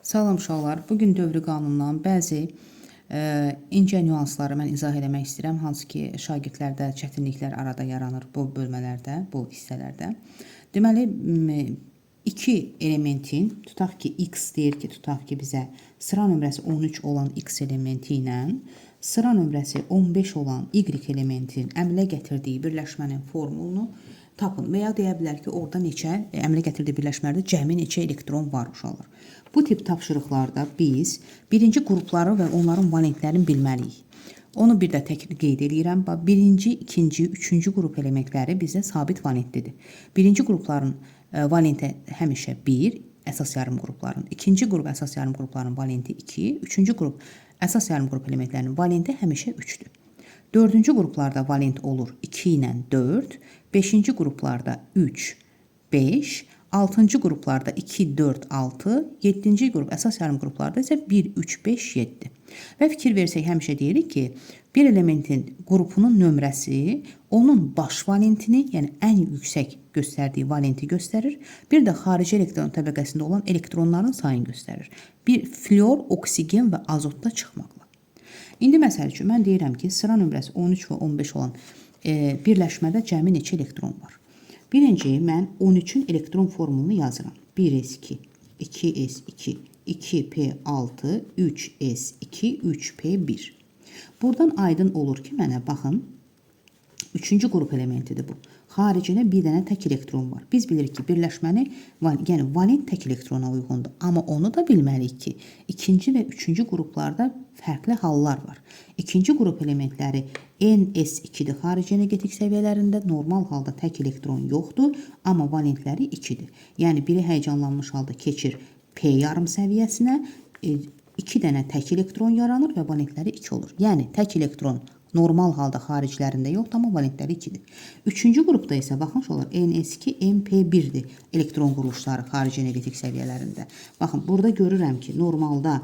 Salam uşaqlar. Bugün dövrü qanunundan bəzi incə nüansları mən izah eləmək istəyirəm, hansı ki, şagirdlərdə çətinliklər arada yaranır bu bölmələrdə, bu hissələrdə. Deməli, iki elementin, tutaq ki, x deyir ki, tutaq ki, bizə sıra nömrəsi 13 olan x elementi ilə sıra nömrəsi 15 olan y elementin əmələ gətirdiyi birləşmənin formulunu tapın. Və ya deyə bilər ki, orada neçə əmələ gətirdiyi birləşmələrdə cəmi neçə elektron var uşaqlar. Bu tip tapşırıqlarda biz birinci qrupları və onların valentlərini bilməliyik. Onu bir də tək qeyd edirəm. Birinci, ikinci, üçüncü qrup elementləri bizə sabit valentlidir. Birinci qrupların valenti həmişə 1, əsas yarım qrupların. İkinci qrup əsas yarım qrupların valenti 2, üçüncü qrup əsas yarım qrup elementlərinin valenti həmişə 3-dür. Dördüncü qruplarda valent olur 2 ilə 4, beşinci qruplarda 3, 5, 6-cı qruplarda 2, 4, 6, 7-ci qrup əsas yarım qruplarda isə 1, 3, 5, 7. Və fikir versək həmişə deyirik ki, bir elementin qrupunun nömrəsi onun baş valentini, yəni ən yüksək göstərdiyi valenti göstərir. Bir də xarici elektron təbəqəsində olan elektronların sayını göstərir. Bir fluor, oksigen və azotda çıxmaqla. İndi məsəl üçün mən deyirəm ki, sıra nömrəsi 13 və 15 olan birləşmədə cəmi neçə elektron var? Birinci, mən 13-ün elektron formulunu yazıram. 1s2, 2s2, 2p6, 3s2, 3p1. Buradan aydın olur ki, mənə baxın, 3-cü qrup elementidir bu. Xaricində bir dənə tək elektron var. Biz bilirik ki, birləşməni, yəni valent tək elektrona uyğundur. Amma onu da bilməliyik ki, ikinci və üçüncü qruplarda fərqli hallar var. İkinci qrup elementləri NS2-dir xarici energetik səviyyələrində, normal halda tək elektron yoxdur, amma valentləri 2-dir. Yəni, biri həyəcanlanmış halda keçir P yarım səviyyəsinə, 2 dənə tək elektron yaranır və valentləri 2 olur. Yəni, tək elektron normal halda xariclərində yoxdur, amma valentləri 2-dir. Üçüncü qrupda isə, baxın, NS2, MP1-dir elektron quruluşları xarici energetik səviyyələrində. Baxın, burada görürəm ki, normalda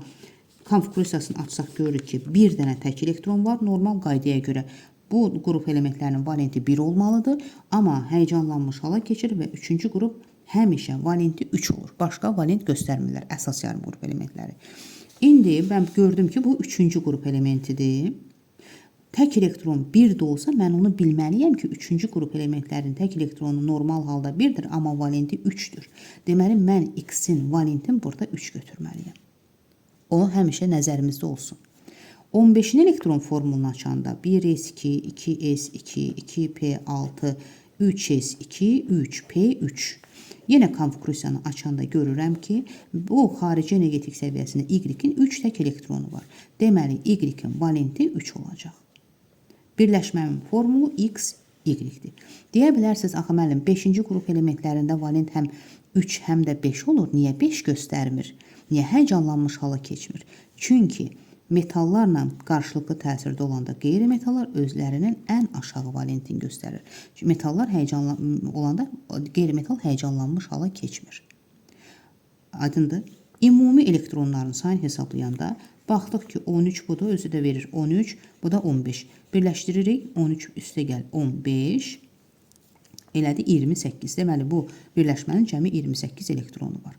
konfigurasiyasını açsaq görürük ki, bir dənə tək elektron var. Normal qaydaya görə bu qrup elementlərinin valenti 1 olmalıdır, amma həyəcanlanmış hala keçir və üçüncü qrup həmişə valenti 3 olur. Başqa valent göstərmirlər, əsas yarım qrup elementləri. İndi mən gördüm ki, bu üçüncü qrup elementidir. Tək elektron 1 də olsa, mən onu bilməliyəm ki, üçüncü qrup elementlərinin tək elektronu normal halda 1-dir, amma valenti 3-dür. Deməli, mən X-in valentini burada 3 götürməliyəm. O, həmişə nəzərimizdə olsun. 15-in elektron formulunu açanda 1s2, 2s2, 2p6, 3s2, 3p3. Yenə konfigurasiyanı açanda görürəm ki, bu xarici energetik səviyyəsində Y-in 3 tək elektronu var. Deməli, Y-in valenti 3 olacaq. Birləşmənin formulu X, Y-dir. Deyə bilərsiniz, axı müəllim, 5-ci qrup elementlərində valent həm 3, həm də 5 olur. Niyə 5 göstərmir? Niyə həyəcanlanmış hala keçmir? Çünki metallarla qarşılıqlı təsirdə olanda qeyri-metallar özlərinin ən aşağı valentini göstərir. Çünki metallar olanda qeyri-metal həyəcanlanmış hala keçmir. Aydındır. Ümumi elektronların sayını hesablayanda baxdıq ki, 13 bu da özü də verir 13, bu da 15. Birləşdiririk, 13 üstə gəl 15, elədi 28. Deməli, bu birləşmənin cəmi 28 elektronu var.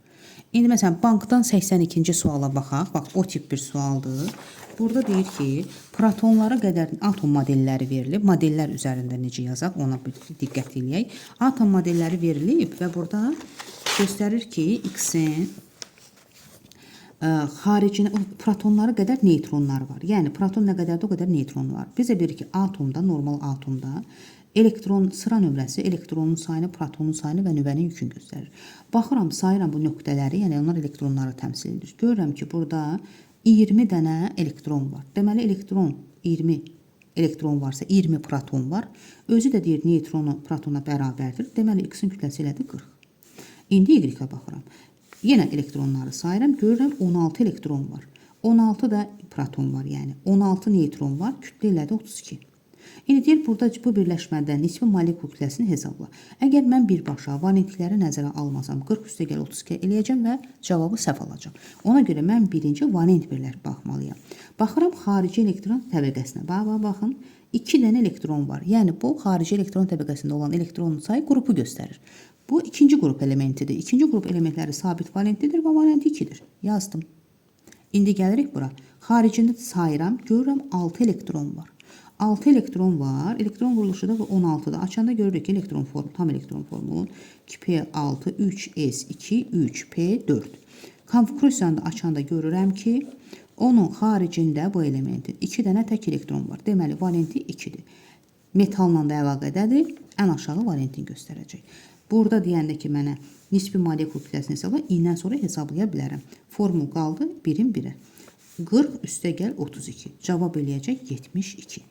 İndi məsələn, bankdan 82-ci suala baxaq. Bax, o tip bir sualdır. Burada deyir ki, protonlara qədər atom modelləri verilib. Modellər üzərində necə yazaq, ona bir diqqət eləyək. Atom modelləri verilib və burada göstərir ki, X-in xaricinə protonlara qədər neytronlar var. Yəni, proton nə qədərdir, o qədər neytron var. Bizə bilir ki, atomda, normal atomda elektron sıra nömrəsi elektronun sayını, protonun sayını və nüvənin yükünü göstərir. Baxıram, sayıram bu nöqtələri, yəni onlar elektronları təmsil edir. Görürəm ki, burada 20 dənə elektron var. Deməli, elektron 20 elektron varsa 20 proton var. Özü də deyir, neytronu protona bərabərdir. Deməli, X-in kütləsi elədir 40. İndi Y-ə baxıram. Yenə elektronları sayıram, görürəm 16 elektron var. 16 da proton var, yəni 16 neytron var, kütlə elədi 32. İndi deyir, burada bu birləşmədə nisbi molekul kütləsini hesabla. Əgər mən birbaşa valentlikləri nəzərə almasam, 40 üstə gəl 32 eləyəcəm və cavabı səhv alacam. Ona görə mən birinci valent birləşmə baxmalıyam. Baxıram xarici elektron təbəqəsinə. Baxın, 2 dənə elektron var. Yəni, bu xarici elektron təbəqəsində olan elektronun sayı qrupu göstərir. Bu ikinci qrup elementidir. İkinci qrup elementləri sabit valentlidir və valenti 2-dir. Yazdım. İndi gəlirik bura. Xaricində sayıram, görürəm 6 elektron var. 6 elektron var. Elektron quruluşu da 16-da. Açanda görürük ki, elektron formu, tam elektron formu 2p6, 3s2, 3p4. Konfigurasiyanı da açanda görürəm ki, onun xaricində bu elementin 2 dənə tək elektron var. Deməli, valenti 2-dir. Metalla da əlaqədədir. Ən aşağı valentin göstərəcək. Burada deyəndə ki, mənə nisbi molekul kütləsini hesabla, indən sonra hesablaya bilərəm. Formul qaldı 1-in 1-ə. 40 üstə gəl 32. Cavab eləyəcək 72.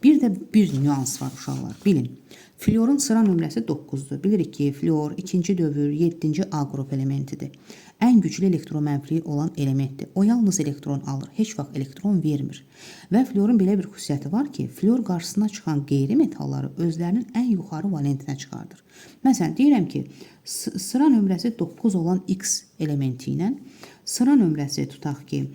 Bir də bir nüans var uşaqlar. Bilin. Fluorun sıra nömrəsi 9-dur. Bilirik ki, fluor 2-ci dövr 7-ci A qrup elementidir. Ən güclü elektromənfiliyi olan elementdir. O yalnız elektron alır, heç vaxt elektron vermir. Və fluorun belə bir xüsusiyyəti var ki, fluor qarşısına çıxan qeyri-metalları özlərinin ən yuxarı valentinə çıxardır. Məsələn, deyirəm ki, sıra nömrəsi 9 olan X elementi ilə sıra nömrəsi tutaq ki,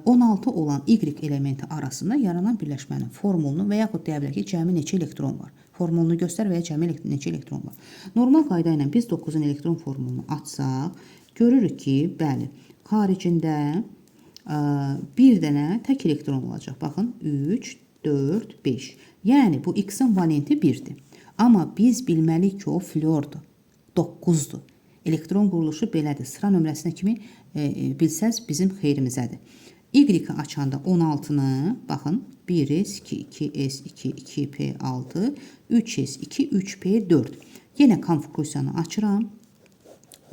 16 olan Y elementi arasında yaranan birləşmənin formulunu və yaxud deyə bilər ki, cəmi neçə elektron var. Formulunu göstər və ya cəmi neçə elektron var. Normal qayda ilə biz 9-un elektron formulunu açsaq, görürük ki, bəli, xaricində bir dənə tək elektron olacaq. Baxın, 3, 4, 5. Yəni, bu X-in valenti 1-dir. Amma biz bilməliyik ki, o fluordur. 9-dur. Elektron quruluşu belədir. Sıra nömrəsinə kimi bilsəz bizim xeyrimizədir. Y-i açanda 16-nı, baxın, 1s2, 2s2, 2p6, 3s2, 3p4. Yenə konfigurasiyanı açıram.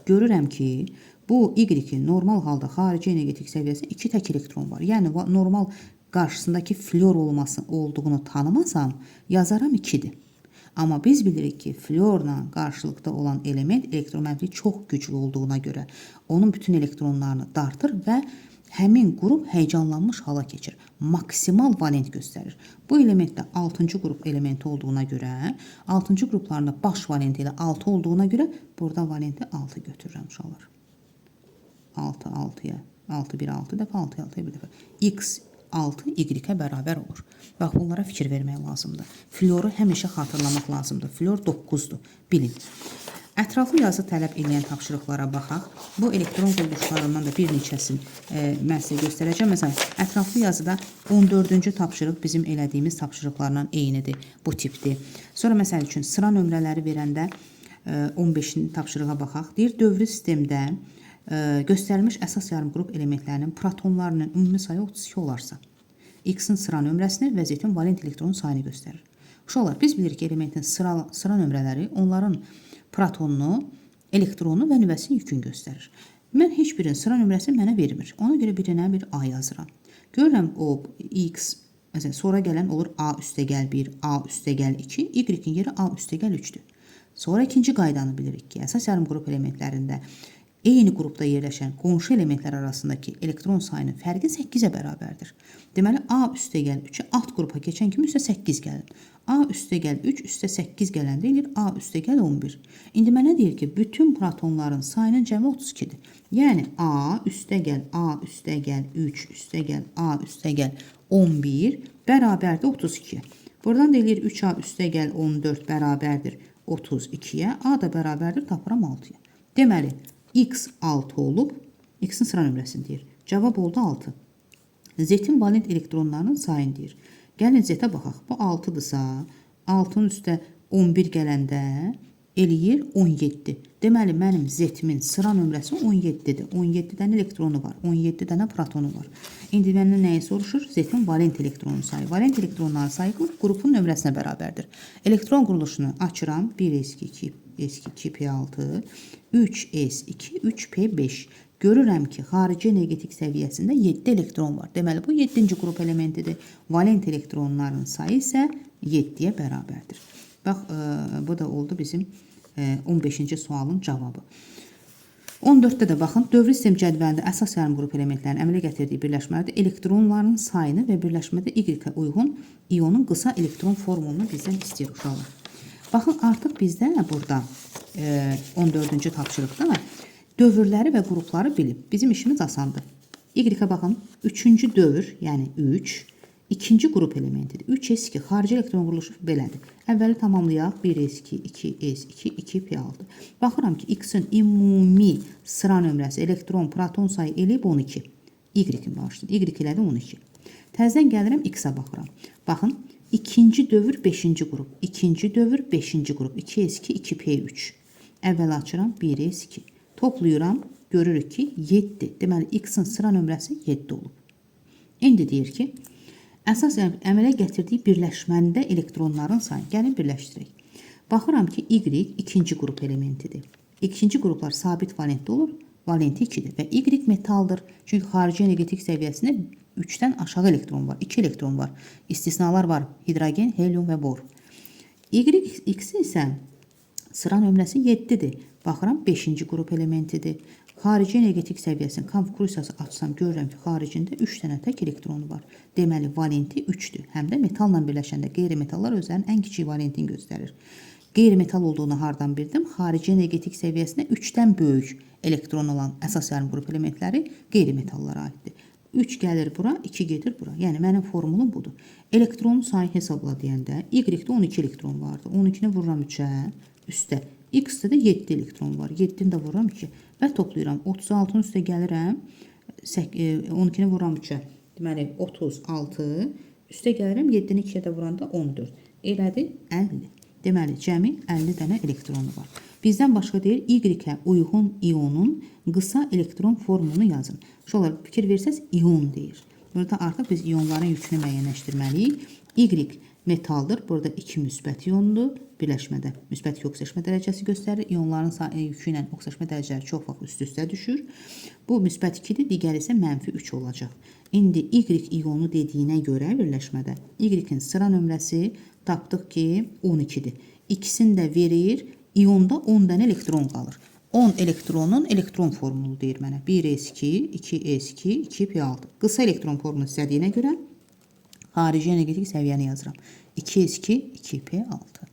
Görürəm ki, bu Y-in normal halda xarici energetik səviyyəsində 2 tək elektron var. Yəni, normal qarşısındakı fluor olduğunu tanımasam, yazaram 2-dir. Amma biz bilirik ki, fluorla qarşılıqda olan element elektromənfili çox güclü olduğuna görə onun bütün elektronlarını dartır və həmin qrup həyəcanlanmış hala keçir. Maksimal valent göstərir. Bu element də 6-cı qrup elementi olduğuna görə, 6-cı qruplarında baş valenti ilə 6 olduğuna görə burada valenti 6 götürürəm uşaqlar. 6, 6-ya, 6, 1, 6 dəfə, 6, 6-ya bir dəfə. X 6 Y-ə bərabər olur. Bax, bunlara fikir vermək lazımdır. Fluoru həmişə xatırlamaq lazımdır. Fluor 9-dur. Bilin. Ətraflı yazı tələb edən tapşırıqlara baxaq. Bu elektron quruluşlarından da bir neçəsini mən sizə göstərəcəm. Məsələn, ətraflı yazıda 14-cü tapşırıq bizim elədiyimiz tapşırıqlarla eynidir. Bu tipdir. Sonra məsəl üçün sıra nömrələri verəndə 15-ci tapşırığa baxaq. Deyir, dövrü sistemdə göstərilmiş əsas yarımqrup elementlərinin protonlarının ümumi sayı 32 olarsa, X-in sıra nömrəsini və Z-in valent elektron sayını göstərir. Uşaqlar, biz bilirik ki, elementin sıra nömrələri onların protonunu, elektronu və nüvəsinin yükünü göstərir. Mən heç birinin sıra nömrəsini mənə vermir. Ona görə birinə bir A yazıram. Görürəm o X, məsələn, sonra gələn olur A üstəgəl 1, A üstəgəl 2, Y-in yeri A üstəgəl 3-dür. Sonra ikinci qaydanı bilirik ki, əsas yarımqrup elementlərində eyni qrupda yerləşən qonşu elementlər arasındakı elektron sayının fərqi 8-ə bərabərdir. Deməli, A üstəgəl 3-ə alt qrupa keçən kimi üstə 8 gəlin. A üstəgəl 3 üstə 8 gələndə eləyir A üstəgəl 11. İndi mənə deyir ki, bütün protonların sayının cəmi 32-dir. Yəni, A üstəgəl 3 üstəgəl A üstəgəl 11 bərabərdir 32-yə. Buradan da eləyir 3A üstəgəl 14 bərabərdir 32-yə. A da bərabərdir, tapıram 6-ya. Deməli, X 6 olub, X-in sıra nömrəsini deyir. Cavab oldu 6. Z-in valent elektronlarının sayını deyir. Gəlin Z-ə baxaq. Bu 6-dırsa, 6-nın üstə 11 gələndə eləyir 17. Deməli, mənim Z-imin sıra nömrəsi 17-dir. 17 dənə elektronu var, 17 dənə protonu var. İndi məndən nəyi soruşur? Z-in valent elektronun sayı. Valent elektronların sayı qrupun nömrəsinə bərabərdir. Elektron quruluşunu açıram. 1s2, 2p6, 3s2, 3p5. Görürəm ki, xarici energetik səviyyəsində 7 elektron var. Deməli, bu 7-ci qrup elementidir. Valent elektronların sayı isə 7-yə bərabərdir. Bax, bu da oldu bizim 15-ci sualın cavabı. 14-də də baxın, dövri sistem cədvəlində əsas yarımqrup elementlərin əmələ gətirdiyi birləşmələrdə elektronların sayını və birləşmədə Y-ə uyğun ionun qısa elektron formulunu bizdən istəyir uşaqlar. Baxın, artıq bizdə burada 14-cü tapşırıqda dövrləri və qrupları bilib. Bizim işimiz asandır. Y-ə baxın, 3-cü dövr, yəni 3, ikinci qrup elementidir. 3s2 xarici elektron quruluşu belədir. Əvvəli tamamlayaq. 1s2, 2s2, 2p6. Baxıram ki, x-in ümumi sıra nömrəsi, elektron, proton sayı eləyib 12. Y-in bağışlayın. Y elədi 12. Təzədən gəlirəm x-a baxıram. Baxın, ikinci dövr 5-ci qrup. İkinci dövr 5-ci qrup. 2s2, 2p3. Əvvəl açıram 1s2. Toplayıram. Görürük ki, 7. Deməli, x-in sıra nömrəsi 7 olub. İndi deyir ki, əsas əmələ gətirdiyi birləşməndə elektronların sayı. Gəlin birləşdirək. Baxıram ki, Y ikinci qrup elementidir. İkinci qruplar sabit valentli olur. Valenti 2-dir və Y metaldır. Çünki xarici energetik səviyyəsində 3-dən aşağı elektron var. 2 elektron var. İstisnalar var. Hidrogen, helium və bor. X isə sıra nömrəsi 7-dir. Baxıram 5-ci qrup elementidir. Xarici energetik səviyyəsinin konfigurasiyası açsam görürəm ki, xaricində 3 dənə tək elektronu var. Deməli, valenti 3-dür. Həm də metalla birləşəndə qeyri-metallar özlərinin ən kiçik valentini göstərir. Qeyri-metal olduğunu hardan bildim? Xarici energetik səviyyəsində 3-dən böyük elektron olan əsas yarım qrup elementləri qeyri-metallara aiddir. 3 gəlir bura, 2 gedir bura. Yəni, mənim formulum budur. Elektronun sayı hesabla deyəndə, Y-də 12 elektron vardı. 12-ni vururam 3-ə, üstə. X-də də 7 elektron var. 7-ni də vururam 2 və toplayıram. 36-nın üstə gəlirəm, 12-ni vururam 3-ə. Deməli, 36, üstə gəlirəm, 7-ni 2-yə də vuranda 14. Elədi 50. Deməli, cəmi 50 dənə elektronu var. Bizdən başqa deyir, Y-ə uyğun ionun qısa elektron formunu yazın. Şolar, fikir versəz, ion deyir. Burada artıq biz ionların yükünü müəyyənləşdirməliyik. Y metaldır. Burada 2 müsbət iondur. Birləşmədə müsbət oksidaşma dərəcəsi göstərir. İonların yükü ilə oksidaşma dərəcələri çox vaxt üst-üstə düşür. Bu müsbət 2-dir, digəri isə mənfi 3 olacaq. İndi Y ionu dediyinə görə birləşmədə Y-in sıra nömrəsi tapdıq ki 12-dir. İkisini də verir. İonda 10 dənə elektron qalır. 10 elektronun elektron formulu deyir mənə. 1s2, 2s2, 2p6. Qısa elektron formulu istədiyinə görə xarici energetik səviyyəni yazıram. 2s2, 2p6.